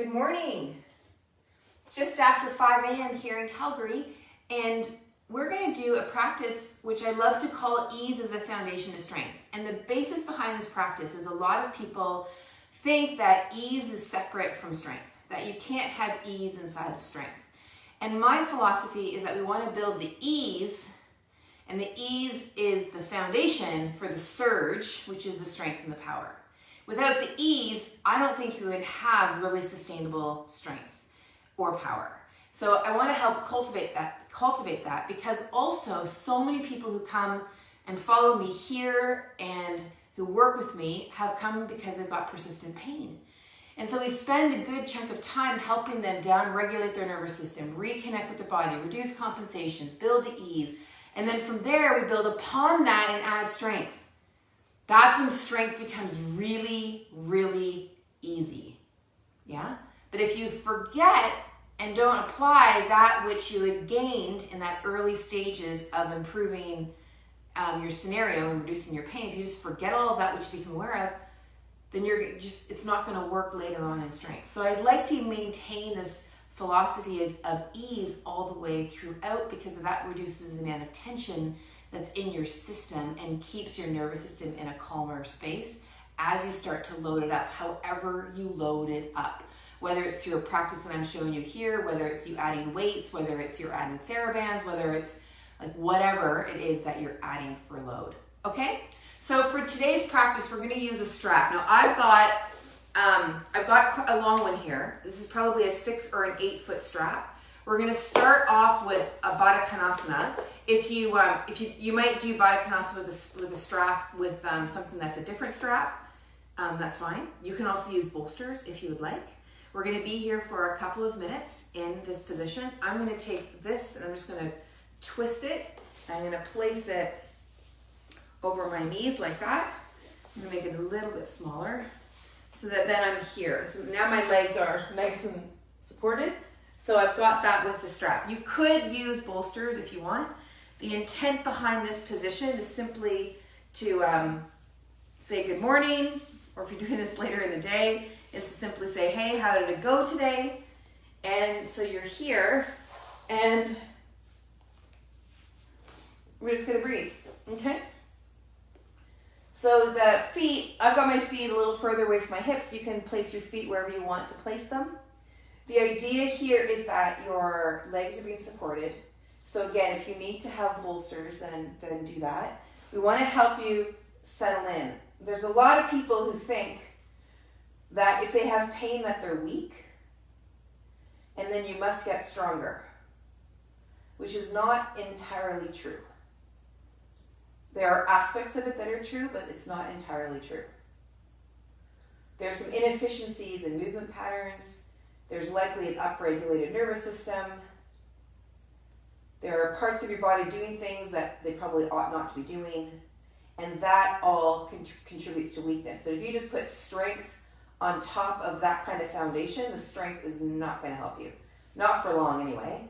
Good morning. It's just after 5 a.m. here in Calgary, and we're going to do a practice which I love to call ease as the foundation of strength. And the basis behind this practice is a lot of people think that ease is separate from strength, that you can't have ease inside of strength. And my philosophy is that we want to build the ease, and the ease is the foundation for the surge, which is the strength and the power. Without the ease, I don't think you would have really sustainable strength or power. So I want to help cultivate that because also so many people who come and follow me here and who work with me have come because they've got persistent pain. And so we spend a good chunk of time helping them down-regulate their nervous system, reconnect with the body, reduce compensations, build the ease. And then from there, we build upon that and add strength. That's when strength becomes really, really easy. Yeah? But if you forget and don't apply that which you had gained in that early stages of improving your scenario and reducing your pain, if you just forget all of that which you become aware of, then it's not going to work later on in strength. So I'd like to maintain this philosophy of ease all the way throughout, because that reduces the amount of tension that's in your system and keeps your nervous system in a calmer space as you start to load it up, however you load it up. Whether it's through a practice that I'm showing you here, whether it's you adding weights, whether it's you're adding therabands, whether it's like whatever it is that you're adding for load. Okay? So for today's practice, we're going to use a strap. Now I've got a long one here. This is probably a 6 or an 8 foot strap. We're going to start off with a Badakanasana. If you might do Badakanasana with a strap with something that's a different strap, that's fine. You can also use bolsters if you would like. We're going to be here for a couple of minutes in this position. I'm going to take this and I'm just going to twist it. I'm going to place it over my knees like that. I'm going to make it a little bit smaller so that then I'm here. So now my legs are nice and supported. So I've got that with the strap. You could use bolsters if you want. The intent behind this position is simply to say good morning, or if you're doing this later in the day, is to simply say, hey, how did it go today? And so you're here, and we're just gonna breathe, okay? So the feet, I've got my feet a little further away from my hips. You can place your feet wherever you want to place them. The idea here is that your legs are being supported. So again, if you need to have bolsters, then do that. We want to help you settle in. There's a lot of people who think that if they have pain that they're weak, and then you must get stronger, which is not entirely true. There are aspects of it that are true, but it's not entirely true. There's some inefficiencies in movement patterns. There's likely an upregulated nervous system. There are parts of your body doing things that they probably ought not to be doing. And that all contributes to weakness. But if you just put strength on top of that kind of foundation, the strength is not going to help you. Not for long anyway.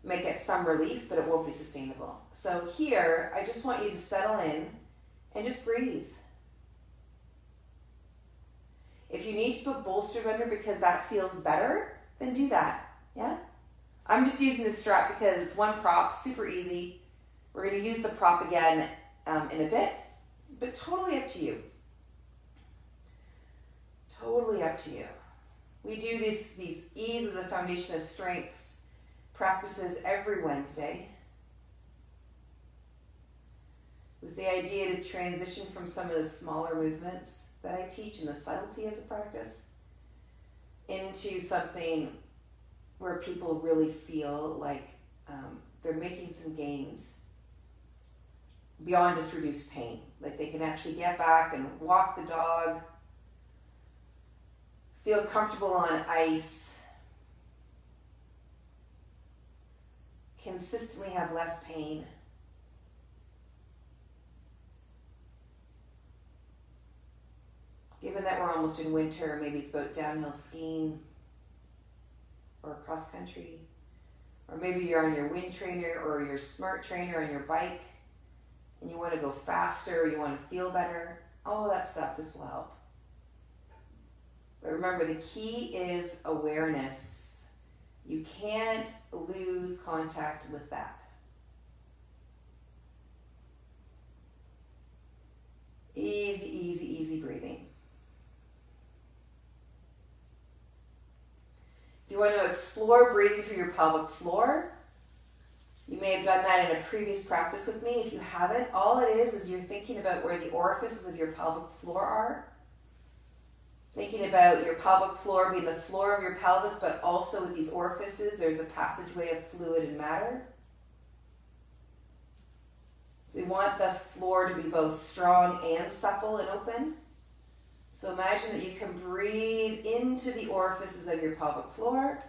You might get some relief, but it won't be sustainable. So here, I just want you to settle in and just breathe. If you need to put bolsters under because that feels better, then do that, yeah? I'm just using this strap because it's one prop, super easy. We're going to use the prop again in a bit, but totally up to you. Totally up to you. We do these ease as a foundation of strengths practices every Wednesday with the idea to transition from some of the smaller movements that I teach and the subtlety of the practice into something where people really feel like they're making some gains beyond just reduced pain. Like they can actually get back and walk the dog, feel comfortable on ice, consistently have less pain. Given that we're almost in winter, maybe it's about downhill skiing or cross country, or maybe you're on your wind trainer or your smart trainer on your bike and you want to go faster, you want to feel better, all of that stuff, this will help. But remember, the key is awareness. You can't lose contact with that. Easy, easy, easy breathing. If you want to explore breathing through your pelvic floor, you may have done that in a previous practice with me. If you haven't, all it is you're thinking about where the orifices of your pelvic floor are. Thinking about your pelvic floor being the floor of your pelvis, but also with these orifices, there's a passageway of fluid and matter. So we want the floor to be both strong and supple and open. So imagine that you can breathe into the orifices of your pelvic floor.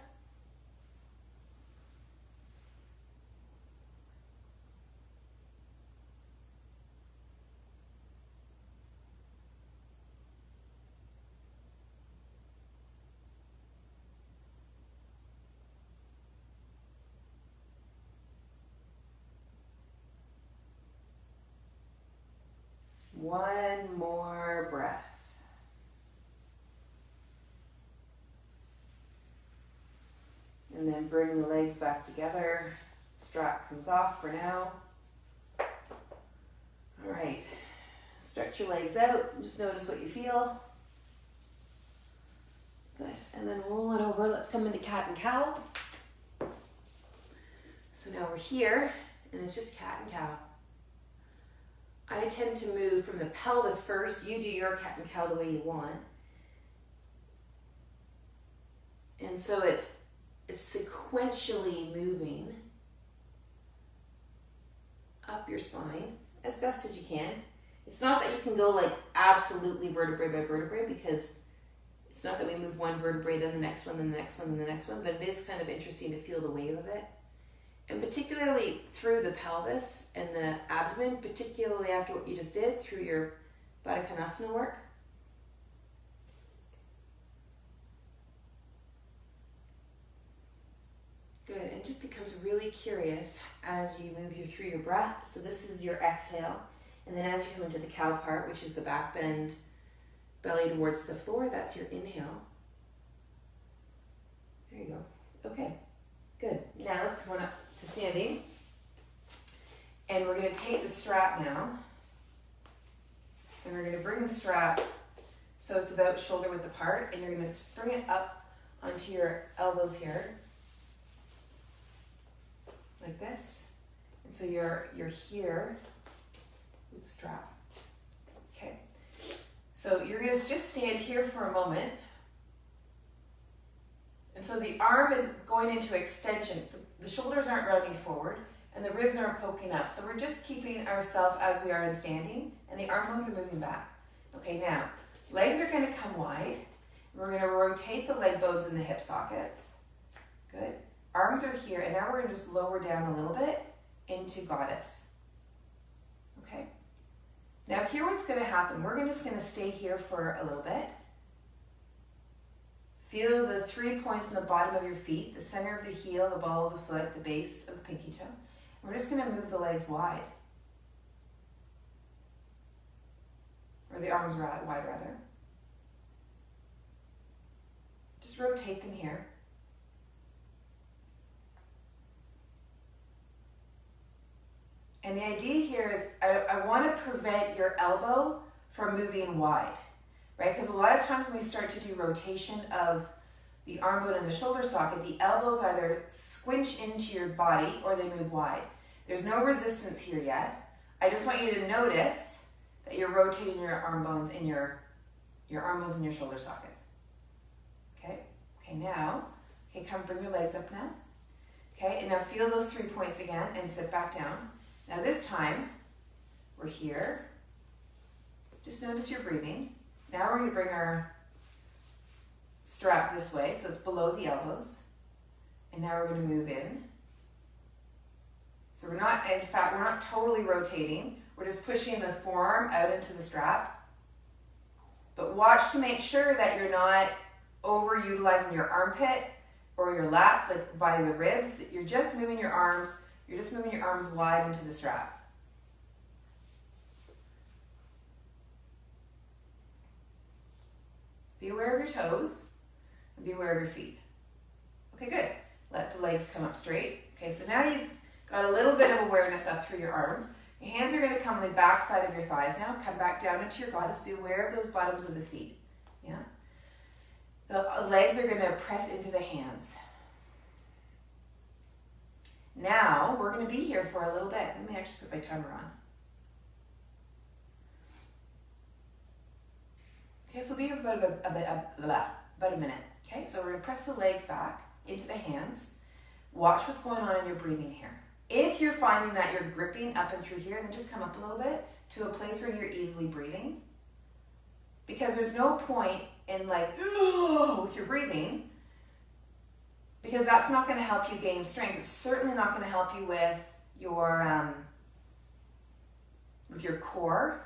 One more breath. And then bring the legs back together. Strap comes off for now. All right. Stretch your legs out and just notice what you feel. Good. And then roll it over. Let's come into cat and cow. So now we're here, and it's just cat and cow. I tend to move from the pelvis first. You do your cat and cow the way you want. And so it's sequentially moving up your spine as best as you can. It's not that you can go like absolutely vertebrae by vertebrae, because it's not that we move one vertebrae, then the next one, then the next one, then the next one, but it is kind of interesting to feel the wave of it. And particularly through the pelvis and the abdomen, particularly after what you just did through your Badakanasana work. Good, and just becomes really curious as you move through your breath. So this is your exhale. And then as you come into the cow part, which is the back bend, belly towards the floor, that's your inhale. There you go. Okay, good. Now let's come on up to standing. And we're going to take the strap now. And we're going to bring the strap so it's about shoulder width apart. And you're going to bring it up onto your elbows here. Like this. And so you're here with the strap. Okay. So you're going to just stand here for a moment. And so the arm is going into extension. The shoulders aren't rounding forward and the ribs aren't poking up. So we're just keeping ourselves as we are in standing, and the arm bones are moving back. Okay, now legs are going to come wide. We're going to rotate the leg bones in the hip sockets. Good. Arms are here, and now we're going to just lower down a little bit into goddess. Okay. Now here what's going to happen, we're just going to stay here for a little bit. Feel the 3 points in the bottom of your feet, the center of the heel, the ball of the foot, the base of the pinky toe. And we're just going to move the legs wide. Or the arms wide, rather. Just rotate them here. And the idea here is I want to prevent your elbow from moving wide, right? Because a lot of times when we start to do rotation of the arm bone and the shoulder socket, the elbows either squinch into your body or they move wide. There's no resistance here yet. I just want you to notice that you're rotating your arm bones in your arm bones in your shoulder socket. Okay? Okay, now, come bring your legs up now. Okay, and now feel those 3 points again and sit back down. Now this time, we're here. Just notice your breathing. Now we're going to bring our strap this way, so it's below the elbows. And now we're going to move in. So we're not totally rotating. We're just pushing the forearm out into the strap. But watch to make sure that you're not overutilizing your armpit or your lats, like by the ribs. You're just moving your arms. You're just moving your arms wide into the strap. Be aware of your toes and be aware of your feet. Okay, good. Let the legs come up straight. Okay, so now you've got a little bit of awareness up through your arms. Your hands are going to come on the back side of your thighs now. Come back down into your bodice. Be aware of those bottoms of the feet. Yeah. The legs are going to press into the hands. Now, we're going to be here for a little bit. Let me actually put my timer on. Okay, so we'll be here for about a minute. Okay, so we're going to press the legs back into the hands. Watch what's going on in your breathing here. If you're finding that you're gripping up and through here, then just come up a little bit to a place where you're easily breathing. Because there's no point in with your breathing, because that's not going to help you gain strength. It's certainly not going to help you with your core.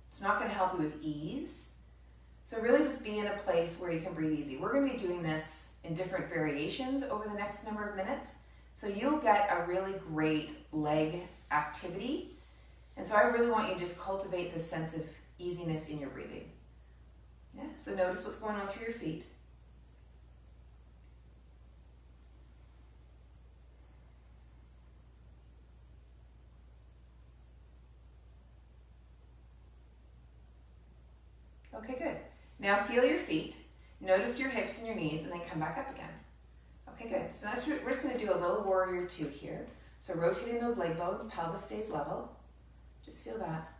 It's not going to help you with ease. So really just be in a place where you can breathe easy. We're going to be doing this in different variations over the next number of minutes. So you'll get a really great leg activity. And so I really want you to just cultivate this sense of easiness in your breathing. Yeah, so notice what's going on through your feet. Okay, good. Now feel your feet. Notice your hips and your knees, and then come back up again. Okay, good. So we're just going to do a little warrior 2 here. So rotating those leg bones, pelvis stays level. Just feel that.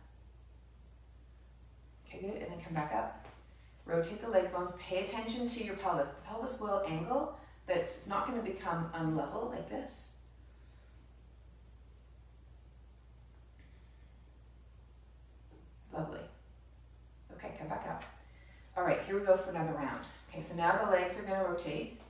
Okay, good. And then come back up. Rotate the leg bones. Pay attention to your pelvis. The pelvis will angle, but it's not going to become unlevel like this. Lovely. Okay, come back up. All right, here we go for another round. Okay, so now the legs are going to rotate.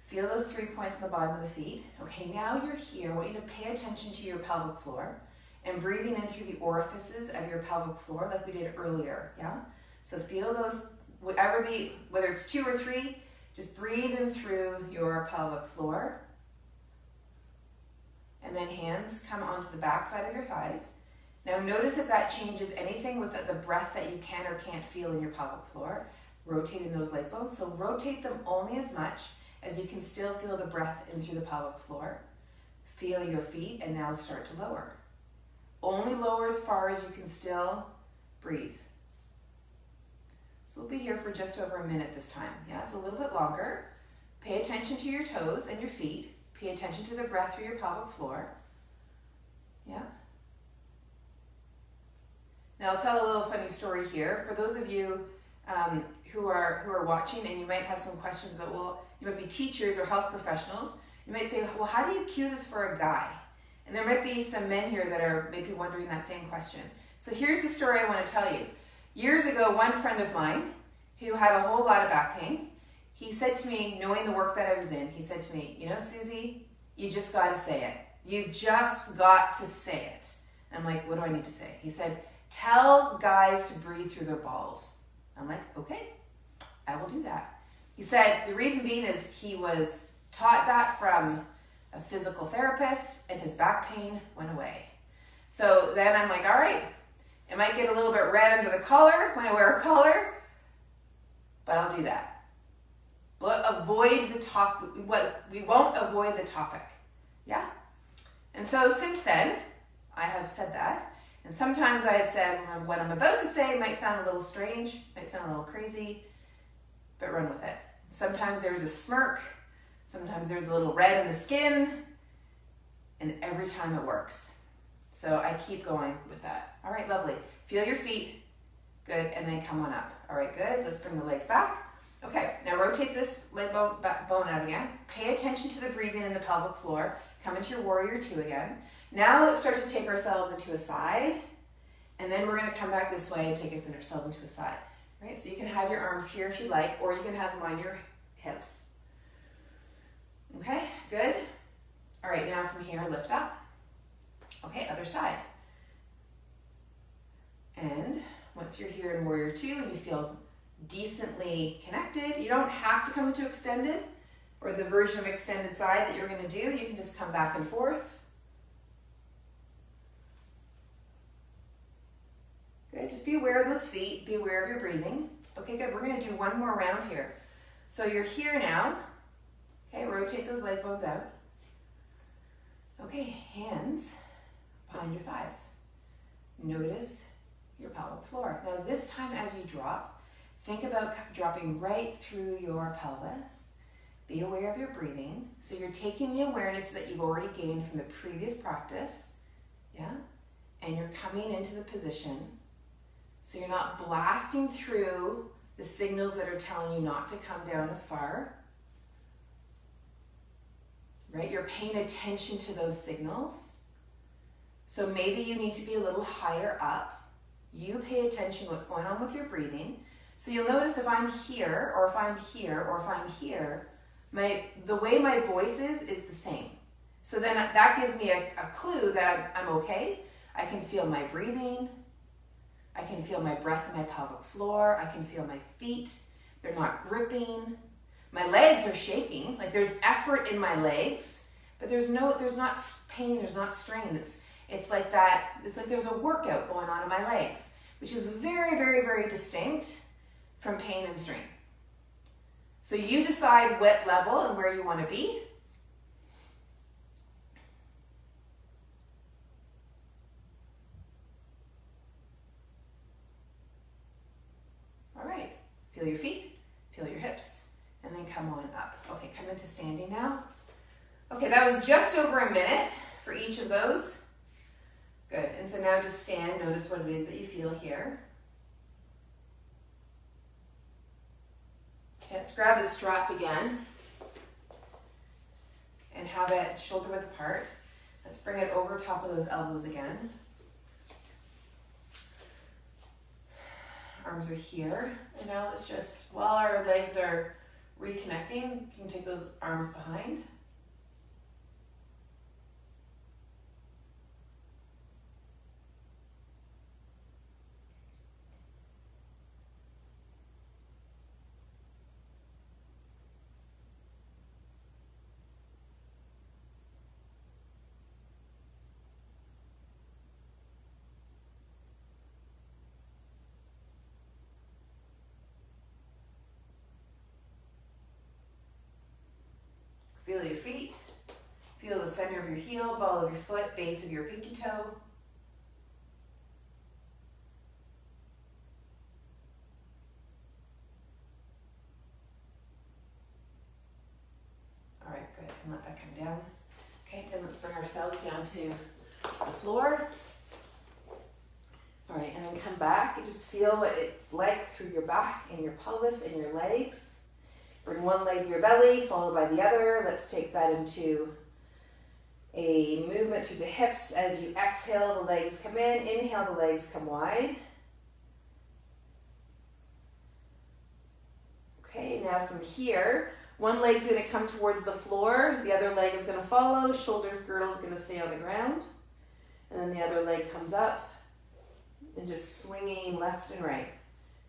Feel those 3 points on the bottom of the feet. Okay, now you're here. I want you to pay attention to your pelvic floor and breathing in through the orifices of your pelvic floor like we did earlier, yeah? So feel those, whether it's 2 or 3, just breathe in through your pelvic floor. And then hands come onto the back side of your thighs. Now notice if that changes anything with the breath that you can or can't feel in your pelvic floor. Rotating those leg bones. So rotate them only as much as you can still feel the breath in through the pelvic floor. Feel your feet and now start to lower. Only lower as far as you can still breathe. So we'll be here for just over a minute this time. Yeah, it's a little bit longer. Pay attention to your toes and your feet. Pay attention to the breath through your pelvic floor. Yeah. Now I'll tell a little funny story here. For those of you who are watching and you might have some questions about, well, you might be teachers or health professionals. You might say, well, how do you cue this for a guy? And there might be some men here that are maybe wondering that same question. So here's the story I want to tell you. Years ago, one friend of mine who had a whole lot of back pain, he said to me, knowing the work that I was in, he said to me, you know, Susie, you just got to say it. You've just got to say it. And I'm like, what do I need to say? He said, tell guys to breathe through their balls. I'm like, okay, I will do that. He said the reason being is he was taught that from a physical therapist and his back pain went away. So then I'm like, all right, it might get a little bit red under the collar when I wear a collar, but I'll do that. We won't avoid the topic. Yeah? And so since then, I have said that. And sometimes I have said what I'm about to say might sound a little strange, might sound a little crazy, but run with it. Sometimes there's a smirk, sometimes there's a little red in the skin, and every time it works. So I keep going with that. All right, lovely. Feel your feet. Good, and then come on up. All right, good. Let's bring the legs back. Okay, now rotate this leg bone out again. Pay attention to the breathing in the pelvic floor. Come into your warrior 2 again. Now let's start to take ourselves into a side, and then we're going to come back this way and take ourselves into a side. Right? So you can have your arms here if you like, or you can have them on your hips. Okay, good. All right, now from here, lift up. Okay, other side. And once you're here in warrior 2 and you feel decently connected, you don't have to come into extended or the version of extended side that you're going to do. You can just come back and forth. Good, just be aware of those feet, be aware of your breathing. Okay, good. We're gonna do one more round here. So you're here now. Okay, rotate those leg bones out. Okay, hands behind your thighs. Notice your pelvic floor. Now this time as you drop, think about dropping right through your pelvis. Be aware of your breathing. So you're taking the awareness that you've already gained from the previous practice, yeah? And you're coming into the position. So you're not blasting through the signals that are telling you not to come down as far, right? You're paying attention to those signals. So maybe you need to be a little higher up. You pay attention to what's going on with your breathing. So you'll notice if I'm here, or if I'm here, or if I'm here, the way my voice is the same. So then that gives me a clue that I'm okay. I can feel my breathing. I can feel my breath in my pelvic floor. I can feel my feet. They're not gripping. My legs are shaking. Like there's effort in my legs, but there's not pain, there's not strain. It's like that, it's like there's a workout going on in my legs, which is very, very, very distinct from pain and strain. So you decide what level and where you want to be. All right, feel your feet, feel your hips, and then come on up. Okay, come into standing now. Okay, that was just over a minute for each of those. Good, and so now just stand, notice what it is that you feel here. Okay, let's grab the strap again and have it shoulder width apart. Let's bring it over top of those elbows again. Arms are here, and now let's just, while our legs are reconnecting, you can take those arms behind. Feel your feet, feel the center of your heel, ball of your foot, base of your pinky toe. All right, good, and let that come down. Okay, then let's bring ourselves down to the floor. All right, and then come back and just feel what it's like through your back and your pelvis and your legs. Bring one leg to your belly, followed by the other. Let's take that into a movement through the hips. As you exhale, the legs come in. Inhale, the legs come wide. Okay, now from here, one leg's going to come towards the floor. The other leg is going to follow. Shoulders, girdle's going to stay on the ground. And then the other leg comes up and just swinging left and right.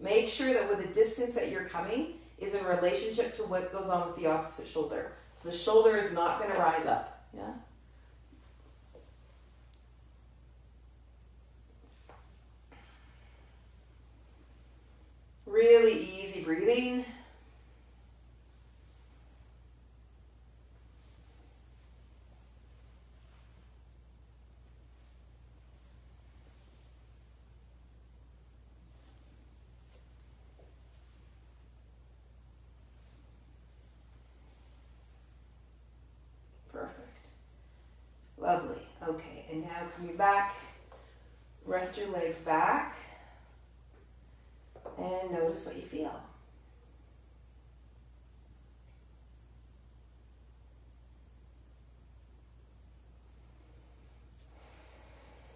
Make sure that with the distance that you're coming is in relationship to what goes on with the opposite shoulder. So the shoulder is not going to rise up. Yeah? Really easy breathing. Perfect. Lovely. Okay, and now coming back, rest your legs back and notice what you feel.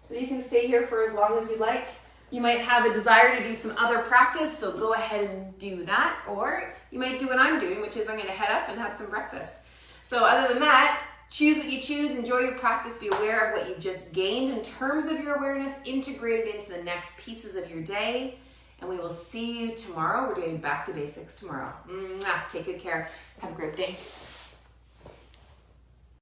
So you can stay here for as long as you like. You might have a desire to do some other practice, so go ahead and do that. Or you might do what I'm doing, which is I'm going to head up and have some breakfast. So other than that, choose what you choose, enjoy your practice, be aware of what you've just gained in terms of your awareness, integrate it into the next pieces of your day, and we will see you tomorrow. We're doing back to basics tomorrow. Take good care. Have a great day.